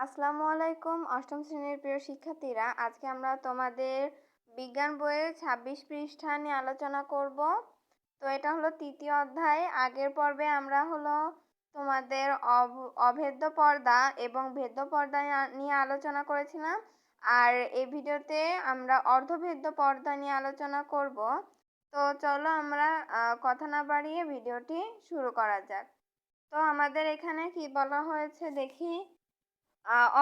আসসালামু আলাইকুম অষ্টম শ্রেণীর প্রিয় শিক্ষার্থীরা, আজকে আমরা তোমাদের বিজ্ঞান বইয়ের ২৬ পৃষ্ঠা নিয়ে আলোচনা করব। তো এটা হলো তৃতীয় অধ্যায়। আগের পর্বে আমরা তোমাদের অভেদ্য পর্দা এবং ভেদ্য পর্দা নিয়ে আলোচনা করেছিলাম, আর এই ভিডিওতে আমরা অর্ধভেদ্য পর্দা নিয়ে আলোচনা করব। তো চলো আমরা কথা না বাড়িয়ে ভিডিওটি শুরু করা যাক। তো আমাদের এখানে কি বলা হয়েছে দেখি।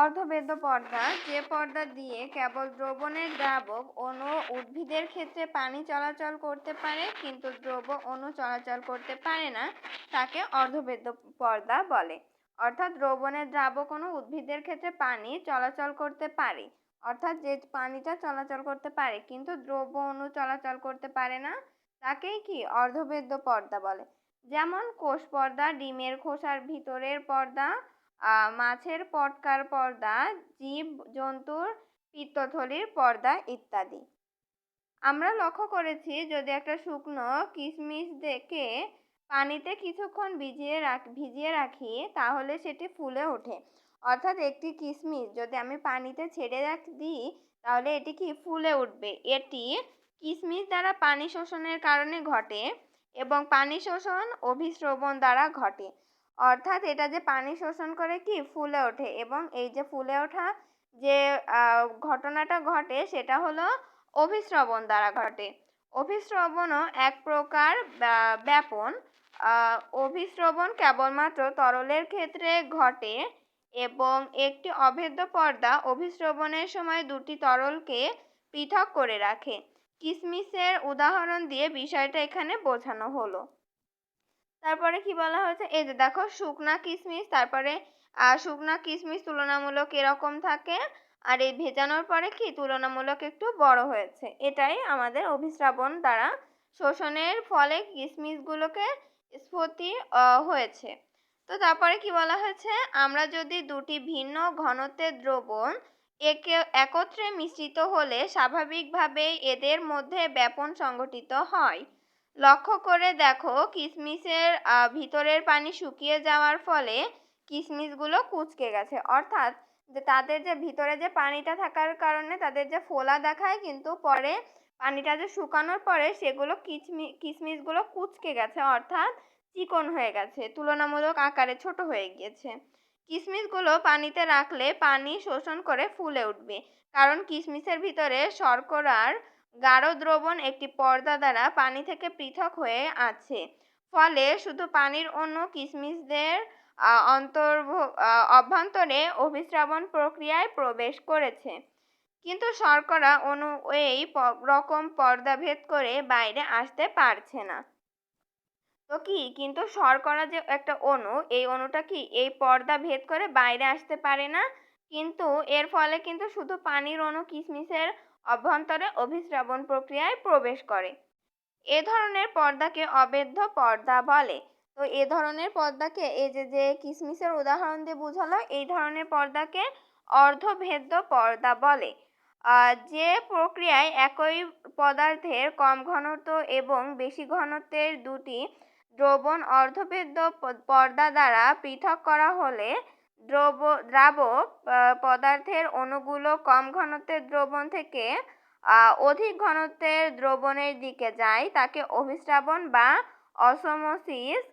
অর্ধবেদ্য পর্দা, যে পর্দা দিয়ে কেবল দ্রবণের দ্রাবক অণু উদ্ভিদের ক্ষেত্রে পানি চলাচল করতে পারে কিন্তু দ্রব অণু চলাচল করতে পারে না, তাকে অর্ধবেদ্য পর্দা বলে। অর্থাৎ দ্রবণের দ্রাবক অণু উদ্ভিদের ক্ষেত্রে পানি চলাচল করতে পারে, অর্থাৎ যে পানিটা চলাচল করতে পারে কিন্তু দ্রব অণু চলাচল করতে পারে না, তাকেই কি অর্ধবেদ্য পর্দা বলে। যেমন কোষ পর্দা, ডিমের খোসার ভিতরের পর্দা, মাছের পটকার পর্দা, জীব জন্তুর পিত্তথলির পর্দা ইত্যাদি। আমরা লক্ষ্য করেছি, যদি একটা শুকনো কিশমিশ দেখে পানিতে কিছুক্ষণ ভিজিয়ে রাখি তাহলে সেটি ফুলে ওঠে। অর্থাৎ একটি কিশমিশ যদি আমি পানিতে ছেড়ে দিই তাহলে এটি কি ফুলে উঠবে। এটি কিশমিশ দ্বারা পানি শোষণের কারণে ঘটে এবং পানি শোষণ অভিস্রবণ দ্বারা ঘটে। অর্থাৎ এটা যে পানি শোষণ করে কি ফুলে ওঠে, এবং এই যে ফুলে ওঠা যে ঘটনাটা ঘটে সেটা হলো অভিস্রবণ দ্বারা ঘটে। অভিস্রবণও এক প্রকার ব্যাপন। অভিস্রবণ কেবলমাত্র তরলের ক্ষেত্রে ঘটে এবং একটি অভেদ্য পর্দা অভিস্রবণের সময় দুটি তরলকে পৃথক করে রাখে। কিশমিশের উদাহরণ দিয়ে বিষয়টা এখানে বোঝানো হলো। তারপরে কি বলা হয়েছে, এই যে দেখো শুকনা কিশমিশ, তারপরে শুকনা কিশমিশ তুলনামূলক এরকম থাকে, আর এই ভেজানোর পরে কি তুলনামূলক একটু বড় হয়েছে। এটাই আমাদের অভিস্রবণ দ্বারা শোষণের ফলে কিশমিশগুলোকে স্ফীতি হয়েছে। তো তারপরে কি বলা হয়েছে, আমরা যদি দুটি ভিন্ন ঘনত্বের দ্রবণ একত্রে মিশ্রিত হলে স্বাভাবিকভাবেই এদের মধ্যে ব্যাপন সংঘটিত হয়। লক্ষ্য করে দেখো, কিশমিশের ভিতরের পানি শুকিয়ে যাওয়ার ফলে কিশমিশগুলো কুঁচকে গেছে। অর্থাৎ যে তাদের যে ভিতরে যে পানিটা থাকার কারণে তাদের যে ফোলা দেখায়, কিন্তু পরে পানিটা যে শুকানোর পরে সেগুলো কিশমিশগুলো কুঁচকে গেছে, অর্থাৎ চিকন হয়ে গেছে, তুলনামূলক আকারে ছোট হয়ে গিয়েছে। কিশমিশগুলো পানিতে রাখলে পানি শোষণ করে ফুলে উঠবে, কারণ কিশমিশের ভিতরে শর্করার গাঢ় দ্রবণ একটি পর্দা দ্বারা পানি থেকে পৃথক হয়ে আছে। ফলে শুধু পানির অণু কিশমিশদের অভ্যন্তরে অভিস্রবণ প্রক্রিয়ায় প্রবেশ করেছে, কিন্তু শর্করা অণু এই রকম পর্দা ভেদ করে বাইরে আসতে পারছে না। তো কি, কিন্তু শর্করা যে একটা অণু, এই অণুটা কি এই পর্দা ভেদ করে বাইরে আসতে পারে না, কিন্তু এর ফলে কিন্তু শুধু পানির অণু কিশমিশের অভ্যন্তরে অভিস্রবণ প্রক্রিয়ায় প্রবেশ করে। এ ধরনের পর্দাকে অভেদ্য পর্দা বলে। তো এ ধরনের পর্দাকে, এই যে কিশমিশের উদাহরণ দিয়ে বোঝালো, এই ধরনের পর্দাকে অর্ধভেদ্য পর্দা বলে। যে প্রক্রিয়ায় একই পদার্থের কম ঘনত্ব এবং বেশি ঘনত্বের দুটি দ্রবণ অর্ধভেদ্য পর্দা দ্বারা পৃথক করা হলে দ্রাবক পদার্থের অণুগুলো কম ঘনত্বের দ্রবণ থেকে অধিক ঘনত্বের দ্রবণের দিকে যায়, তাকে অভিস্রবণ বা অসমোসিস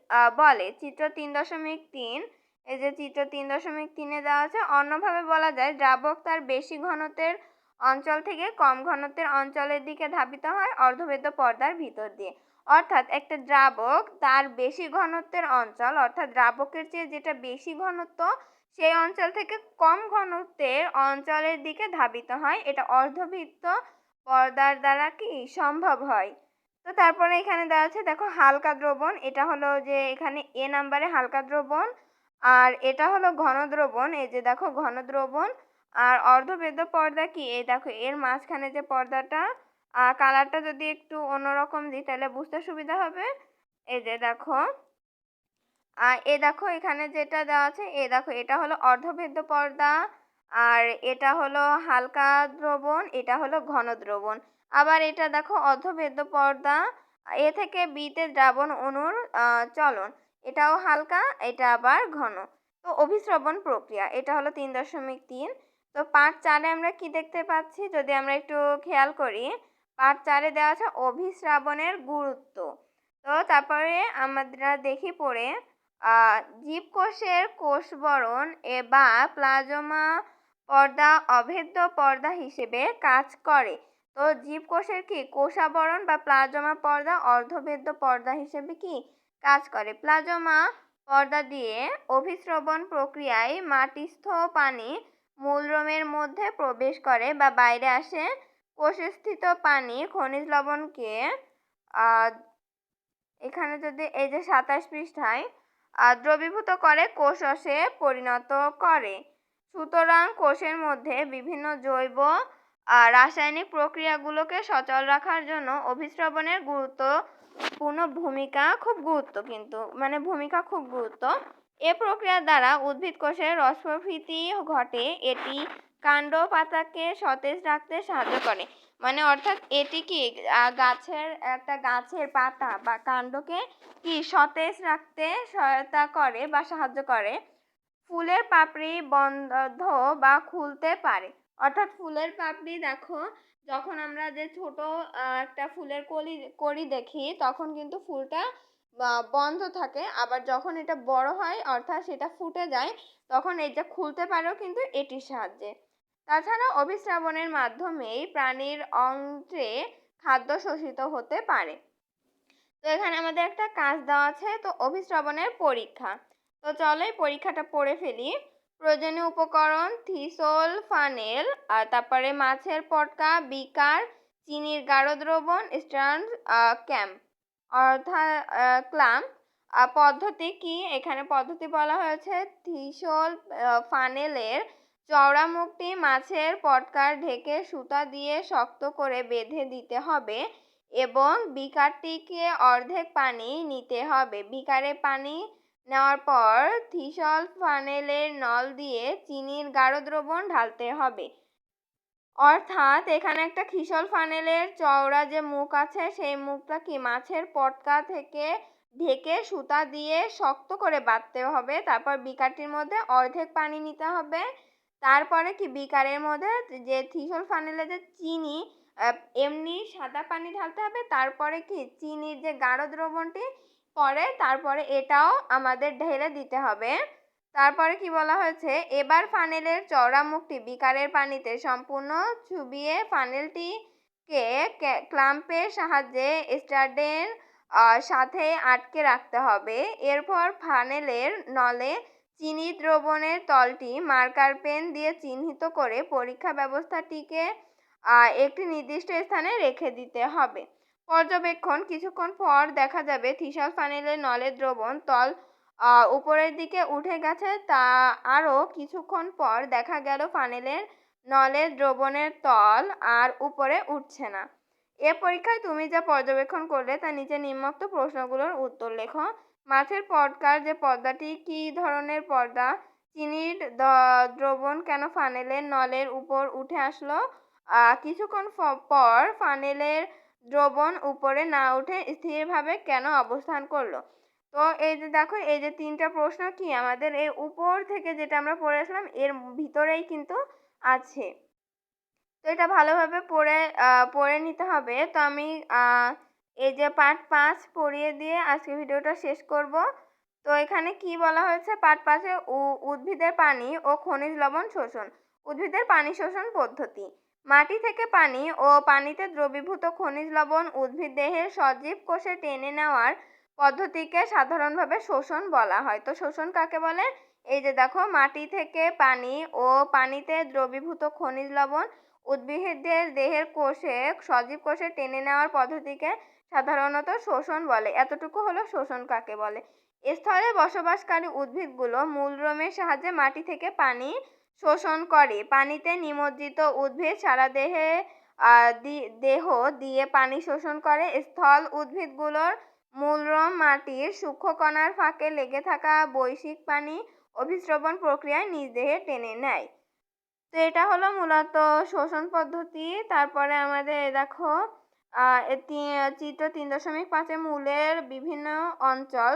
বলে। চিত্র 3.3, এই যে চিত্র 3.3-এ দেওয়া আছে, অন্যভাবে বলা যায় দ্রাবক তার বেশি ঘনত্বের অঞ্চল থেকে কম ঘনত্বের অঞ্চলের দিকে ধাবিত হয় অর্ধভেদ্য পর্দার ভিতর দিয়ে। অর্থাৎ একটা দ্রাবক তার বেশি ঘনত্বের অঞ্চল, অর্থাৎ দ্রাবকের চেয়ে যেটা বেশি ঘনত্ব সেই অঞ্চল থেকে কম ঘনত্বের অঞ্চলের দিকে ধাবিত হয়, এটা অর্ধবৃত্ত পর্দার দ্বারা কি সম্ভব হয়। তো তারপরে এখানে দেওয়া আছে, দেখো হালকা দ্রবণ, এটা হলো যে এখানে এ নাম্বারে হালকা দ্রবণ, আর এটা হলো ঘন দ্রবণ, এই যে দেখো ঘন দ্রবণ। আর অর্ধভেদ্য পর্দা কি, এই দেখো এর মাঝখানে যে পর্দাটা, কালারটা যদি একটু অন্যরকম দিই তাহলে বুঝতে সুবিধা হবে। এই যে দেখো, দেখো এখানে যেটা দেওয়া আছে, দেখো এটা হলো অর্ধভেদ্য পর্দা, আর এটা হলো হালকা দ্রবণ, এটা হলো ঘন দ্রবণ। আবার এটা দেখো অর্ধভেদ্য পর্দা, এ থেকে বিতে দ্রাবণ অণুর চলন, এটাও হালকা, এটা আবার ঘন। তো তো অভিস্রবণ প্রক্রিয়া এটা হলো 3.3। তো পার্ট 4-এ আমরা কি দেখতে পাচ্ছি, যদি আমরা একটু খেয়াল করি, পার্ট 4-এ দেওয়া আছে অভিস্রাবণের গুরুত্ব। তো তারপরে আমরা দেখি পড়ে জীবকোষের কোষবরণ বা প্লাজমা পর্দা অভেদ্য পর্দা হিসেবে কাজ করে। তো জীবকোষের কি কোষাবরণ বা প্লাজমা পর্দা অর্ধভেদ্য পর্দা হিসেবে কি কাজ করে। প্লাজমা পর্দা দিয়ে অভিস্রবণ প্রক্রিয়ায় মাটিস্থ পানি মূলরোমের মধ্যে প্রবেশ করে বা বাইরে আসে। কোষস্থিত পানি খনিজ লবণকে এখানে যদি এই যে 27 পৃষ্ঠায় দ্রবীভূত করে কোষরসে পরিণত করে। সুতরাং কোষের মধ্যে বিভিন্ন জৈব রাসায়নিক প্রক্রিয়াগুলোকে সচল রাখার জন্য অভিস্রবণের ভূমিকা খুব গুরুত্ব। এ প্রক্রিয়ার দ্বারা উদ্ভিদ কোষের রসপ্রবৃদ্ধি ঘটে। এটি কাণ্ড পাতাকে সতেজ রাখতে সাহায্য করে। মানে অর্থাৎ এটি কি গাছের পাতা বা কাণ্ডকে কি সতেজ রাখতে সহায়তা করে বা সাহায্য করে। ফুলের পাপড়ি বন্ধ বা খুলতে পারে। অর্থাৎ ফুলের পাপড়ি দেখো, যখন আমরা যে ছোট একটা ফুলের কড়ি দেখি তখন কিন্তু ফুলটা বন্ধ থাকে, আবার যখন এটা বড় হয় অর্থাৎ সেটা ফুটে যায় তখন এটা খুলতে পারেও কিন্তু এটির সাহায্যে। তাছাড়া অভিস্রাবণের মাধ্যমেই প্রাণীর অন্ত্রে খাদ্য শোষিত হতে পারে। তো এখানে আমাদের একটা কাজ দেওয়া আছে, তো অভিস্রবণের পরীক্ষা। তো চলো এই পরীক্ষাটা পড়ে ফেলি। প্রয়োজনীয় উপকরণ থিসল ফানেল, আর তারপরে মাছের পটকা, বিকার, চিনির গাঢ় দ্রবণ, স্টার্ন ক্লাম। পদ্ধতি কি, এখানে পদ্ধতি বলা হয়েছে থিসল ফানেলের চওড়া মুখটি মাছের পটকার ঢেকে সুতা দিয়ে শক্ত করে বেঁধে দিতে হবে এবং বিকারটিকে অর্ধেক পানি নিতে হবে। বিকারে পানি নেওয়ার পর থিসল ফানেলের নল দিয়ে চিনির গাঢ় দ্রবণ ঢালতে হবে। অর্থাৎ এখানে একটা থিসল ফানেলের চওড়া যে মুখ আছে সেই মুখটা কি মাছের পটকা থেকে ঢেকে সুতা দিয়ে শক্ত করে বাঁধতে হবে। তারপর বিকারটির মধ্যে অর্ধেক পানি নিতে হবে। তারপরে কি বিকারের মধ্যে যে থিসল ফানেলে যে চিনি এমনি সাদা পানি ঢালতে হবে। তারপরে কি চিনির যে গাঢ় দ্রবণটি পরে তারপরে এটাও আমাদের ঢেলে দিতে হবে। তারপরে কি বলা হয়েছে, এবার ফানেলের চওড়া মুখটি বিকারের পানিতে সম্পূর্ণ চুবিয়ে ফানেলটিকে ক্লাম্পের সাহায্যে স্টার্ডের সাথে আটকে রাখতে হবে। এরপর ফানেলের নলে চিনি দ্রবণের তলটি মার্কার পেন দিয়ে চিহ্নিত করে পরীক্ষা ব্যবস্থাটিকে একটি নির্দিষ্ট স্থানে রেখে দিতে হবে। পর্যবেক্ষণ, কিছুক্ষণ পর দেখা যাবে থিসল ফানেলের নলের দ্রবণ তল উপরের দিকে উঠে গেছে। তা আরও কিছুক্ষণ পর দেখা গেল ফানেলের নলের দ্রবণের তল আর উপরে উঠছে না। এ পরীক্ষায় তুমি যা পর্যবেক্ষণ করলে তা নিচে নিম্নোক্ত প্রশ্নগুলোর উত্তর লেখো। মাছের পটকার যে পর্দাটি কী ধরনের পর্দা? চিনির দ্রবণ কেন ফানেলের নলের উপর উঠে আসলো? কিছুক্ষণ পর ফানেলের দ্রবণ উপরে না উঠে স্থিরভাবে কেন অবস্থান করলো? তো এই যে দেখো, এই যে 3টা প্রশ্ন কি আমাদের এই উপর থেকে যেটা আমরা পড়ে আসলাম এর ভিতরেই কিন্তু আছে। তো এটা ভালোভাবে পড়ে নিতে হবে। তো আমি এই যে পার্ট 5 পড়িয়ে দিয়ে আজকে ভিডিওটা শেষ করব। তো এখানে কি বলা হয়েছে, পার্ট 5-এ উদ্ভিদের পানি ও খনিজ লবণ শোষণ। উদ্ভিদের পানি শোষণ পদ্ধতি। মাটি থেকে পানি ও পানিতে দ্রবীভূত খনিজ লবণ উদ্ভিদ দেহের সজীব কোষে টেনে নেওয়ার পদ্ধতিকে সাধারণভাবে শোষণ বলা হয়। তো শোষণ কাকে বলে? এই যে দেখো, মাটি থেকে পানি ও পানিতে দ্রবীভূত খনিজ লবণ উদ্ভিদের দেহের কোষে সজীব কোষে টেনে নেওয়ার পদ্ধতিকে সাধারণত শোষণ বলে। এতটুকু হলো শোষণ কাকে বলে। স্থলে বসবাসকারী উদ্ভিদগুলো মূলরোমের সাহায্যে মাটি থেকে পানি শোষণ করে। পানিতে নিমজ্জিত উদ্ভিদ সারা দেহ দিয়ে পানি শোষণ করে। স্থল উদ্ভিদগুলোর মূলরোম মাটির সূক্ষ্ম কণার ফাঁকে লেগে থাকা বৈশ্বিক পানি অভিস্রবণ প্রক্রিয়ায় নিজ দেহে টেনে নেয়। তো এটা হলো মূলত শোষণ পদ্ধতি। তারপরে আমাদের দেখো চিত্র 3.5-এ মূলের বিভিন্ন অঞ্চল।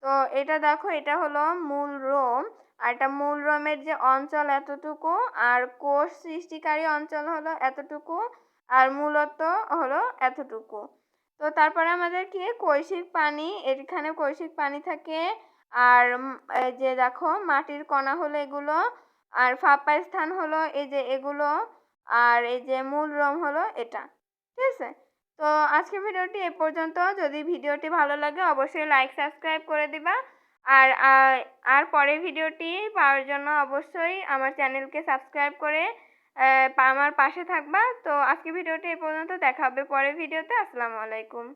তো এটা দেখো, এটা হলো মূলরোম। আর এটা মূলরোমের যে অঞ্চল এতটুকু, আর কোষ সৃষ্টিকারী অঞ্চল হলো এতটুকু, আর মূলত হলো এতটুকু। তো তারপরে আমাদের কি কৈশিক পানি, এখানে কৈশিক পানি থাকে। আর এই যে দেখো মাটির কণা হলো এগুলো, আর ফাঁপা স্থান হলো এই যে এগুলো, আর এই যে মূলরোম হলো এটা। ঠিক আছে, তো আজকের ভিডিওটি এ পর্যন্ত। যদি ভিডিওটি ভালো লাগে অবশ্যই লাইক সাবস্ক্রাইব করে দিবা। আর আর পরের ভিডিওটি পাওয়ার জন্য অবশ্যই আমার চ্যানেলকে সাবস্ক্রাইব করে আমার পাশে থাকবা। তো আজকের ভিডিওটি এ পর্যন্ত, দেখা হবে পরের ভিডিওতে। আসসালামু আলাইকুম।